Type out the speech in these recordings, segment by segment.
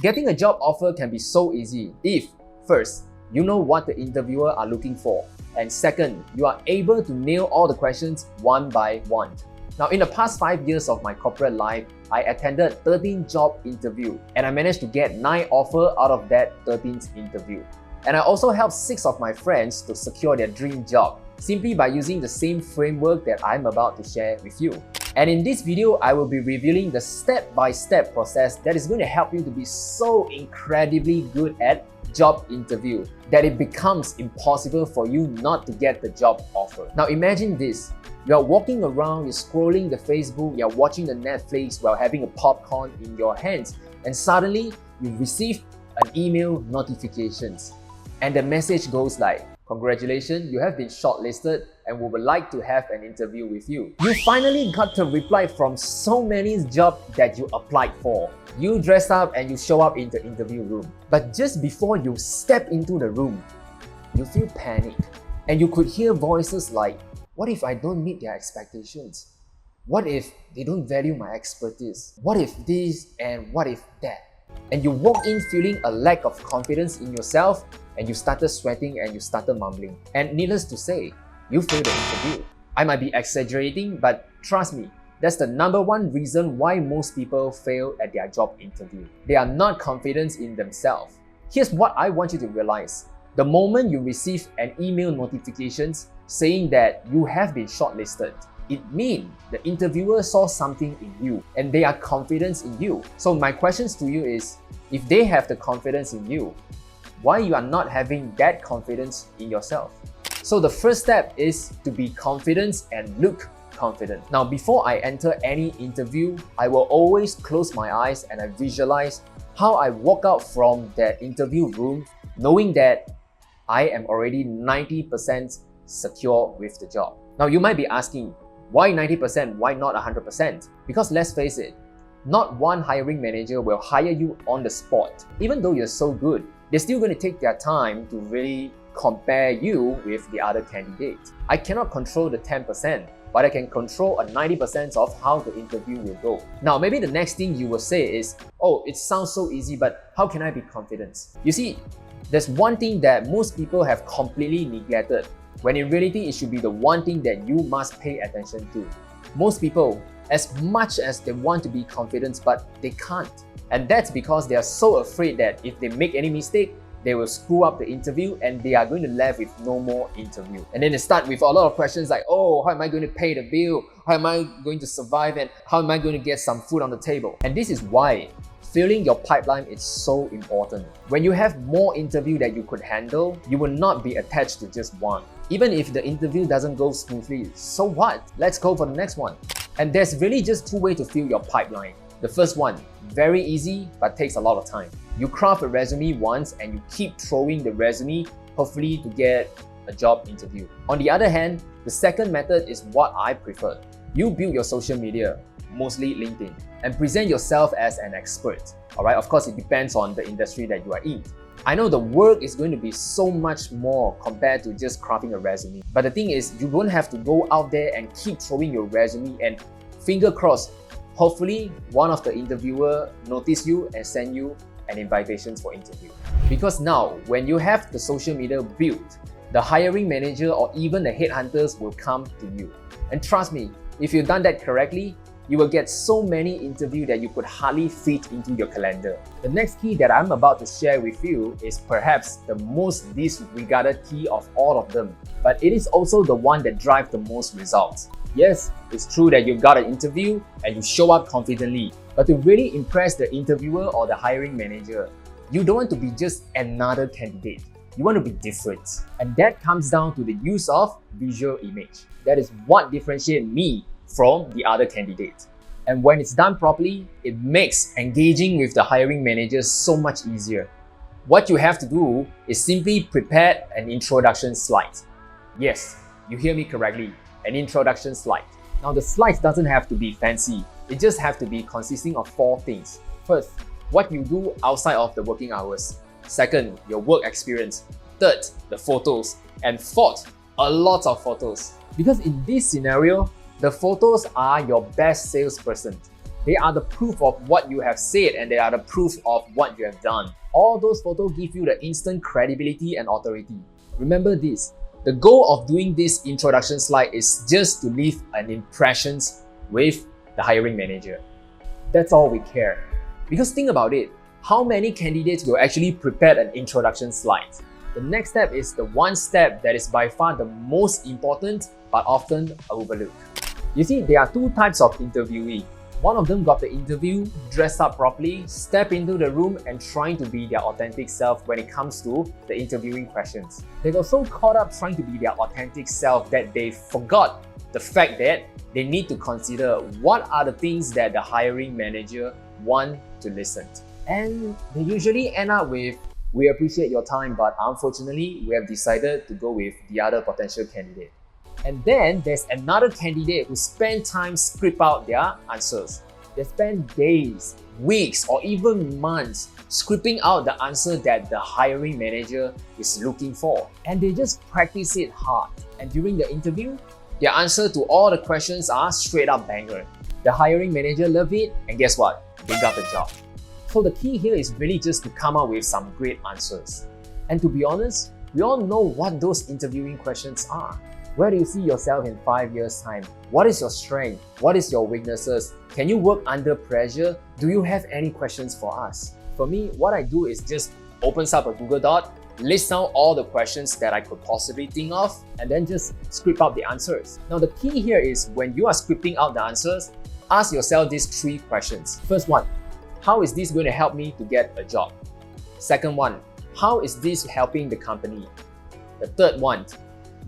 Getting a job offer can be so easy if, first, you know what the interviewer are looking for, and second, you are able to nail all the questions one by one. Now, in the past 5 years of my corporate life, I attended 13 job interviews and I managed to get 9 offers out of that 13th interview. And I also helped 6 of my friends to secure their dream job simply by using the same framework that I'm about to share with you. And in this video, I will be revealing the step-by-step process that is going to help you to be so incredibly good at job interview that it becomes impossible for you not to get the job offer. Now imagine this. You're walking around, you're scrolling the Facebook, you're watching the Netflix while having a popcorn in your hands, and suddenly you receive an email notification. And the message goes like, "Congratulations, you have been shortlisted and we would like to have an interview with you." You finally got the reply from so many jobs that you applied for. You dress up and you show up in the interview room. But just before you step into the room, you feel panic. And you could hear voices like, what if I don't meet their expectations? What if they don't value my expertise? What if this and what if that? And you walk in feeling a lack of confidence in yourself, and you started sweating and you started mumbling. And needless to say, you failed the interview. I might be exaggerating, but trust me, that's the #1 reason why most people fail at their job interview. They are not confident in themselves. Here's what I want you to realize. The moment you receive an email notification saying that you have been shortlisted, it means the interviewer saw something in you and they are confident in you. So my questions to you is, if they have the confidence in you, why you are not having that confidence in yourself? So the first step is to be confident and look confident. Now, before I enter any interview, I will always close my eyes and I visualize how I walk out from that interview room knowing that I am already 90% secure with the job. Now, you might be asking, why 90%? Why not 100%? Because let's face it, not one hiring manager will hire you on the spot. Even though you're so good, they're still going to take their time to really compare you with the other candidates. I cannot control the 10%, but I can control a 90% of how the interview will go. Now, maybe the next thing you will say is, oh, it sounds so easy, but how can I be confident? You see, there's one thing that most people have completely neglected, when in reality it should be the one thing that you must pay attention to. Most people, as much as they want to be confident, but they can't. And that's because they are so afraid that if they make any mistake, they will screw up the interview and they are going to left with no more interview. And then they start with a lot of questions like, oh, how am I going to pay the bill? How am I going to survive? And how am I going to get some food on the table? And this is why filling your pipeline is so important. When you have more interview that you could handle, you will not be attached to just one. Even if the interview doesn't go smoothly, so what? Let's go for the next one. And there's really just 2 ways to fill your pipeline. The first one, very easy, but takes a lot of time. You craft a resume once and you keep throwing the resume, hopefully to get a job interview. On the other hand, the second method is what I prefer. You build your social media, mostly LinkedIn, and present yourself as an expert. Alright, of course, it depends on the industry that you are in. I know the work is going to be so much more compared to just crafting a resume. But the thing is, you don't have to go out there and keep throwing your resume and finger crossed, hopefully one of the interviewer notice you and send you an invitation for interview. Because now, when you have the social media built, the hiring manager or even the headhunters will come to you. And trust me, if you've done that correctly, you will get so many interviews that you could hardly fit into your calendar. The next key that I'm about to share with you is perhaps the most disregarded key of all of them, but it is also the one that drives the most results. Yes, it's true that you've got an interview and you show up confidently, but to really impress the interviewer or the hiring manager, you don't want to be just another candidate. You want to be different. And that comes down to the use of visual image. That is what differentiates me from the other candidates. And when it's done properly, it makes engaging with the hiring manager so much easier. What you have to do is simply prepare an introduction slide. Yes, you hear me correctly, an introduction slide. Now the slides doesn't have to be fancy. It just have to be consisting of 4 things. First, what you do outside of the working hours. Second, your work experience. Third, the photos. And fourth, a lot of photos. Because in this scenario, the photos are your best salesperson. They are the proof of what you have said and they are the proof of what you have done. All those photos give you the instant credibility and authority. Remember this, the goal of doing this introduction slide is just to leave an impression with the hiring manager. That's all we care. Because think about it, how many candidates will actually prepare an introduction slide? The next step is the one step that is by far the most important but often overlooked. You see, there are two types of interviewee. One of them got the interview, dressed up properly, step into the room and trying to be their authentic self when it comes to the interviewing questions. They got so caught up trying to be their authentic self that they forgot the fact that they need to consider what are the things that the hiring manager want to listen to. And they usually end up with, "We appreciate your time, but unfortunately, we have decided to go with the other potential candidate." And then there's another candidate who spend time script out their answers. They spend days, weeks, or even months scripting out the answer that the hiring manager is looking for. And they just practice it hard. And during the interview, their answer to all the questions are straight up banger. The hiring manager love it, and guess what? They got the job. So the key here is really just to come up with some great answers. And to be honest, we all know what those interviewing questions are. Where do you see yourself in 5 years' time? What is your strength? What is your weaknesses? Can you work under pressure? Do you have any questions for us? For me, what I do is just opens up a Google Doc, list down all the questions that I could possibly think of, and then just script out the answers. Now the key here is when you are scripting out the answers, ask yourself these 3 questions. First one, how is this going to help me to get a job? Second one, how is this helping the company? The third one,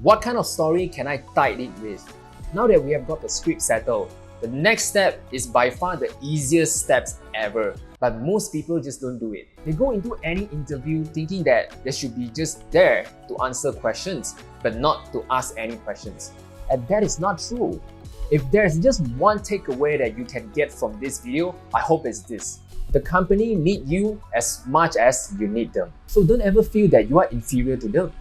what kind of story can I tie it with? Now that we have got the script settled, the next step is by far the easiest steps ever. But most people just don't do it. They go into any interview thinking that they should be just there to answer questions, but not to ask any questions. And that is not true. If there's just one takeaway that you can get from this video, I hope it's this. The company needs you as much as you need them. So don't ever feel that you are inferior to them.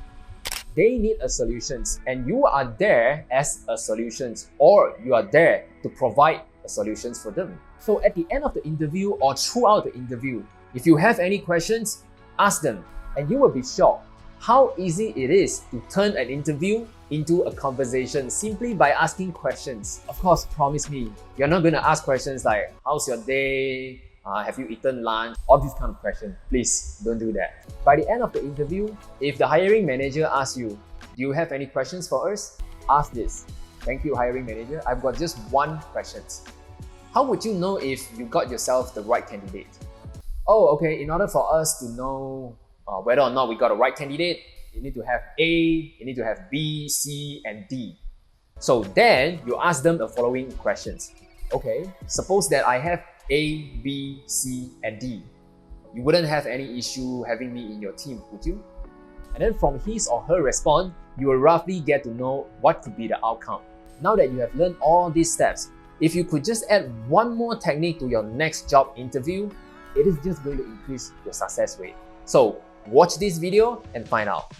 They need a solutions and you are there as a solutions, or you are there to provide a solutions for them. So at the end of the interview or throughout the interview, if you have any questions, ask them and you will be shocked how easy it is to turn an interview into a conversation simply by asking questions. Of course, promise me, you're not going to ask questions like, how's your day? Have you eaten lunch? All these kind of questions. Please don't do that. By the end of the interview, if the hiring manager asks you, do you have any questions for us? Ask this. Thank you, hiring manager. I've got just one question. How would you know if you got yourself the right candidate? Oh, okay, in order for us to know whether or not we got a right candidate, you need to have A, you need to have B, C, and D. So then you ask them the following questions. Okay, suppose that I have A, B, C, and D. You wouldn't have any issue having me in your team, would you? And then from his or her response, you will roughly get to know what could be the outcome. Now that you have learned all these steps, if you could just add one more technique to your next job interview, it is just going to increase your success rate. So watch this video and find out.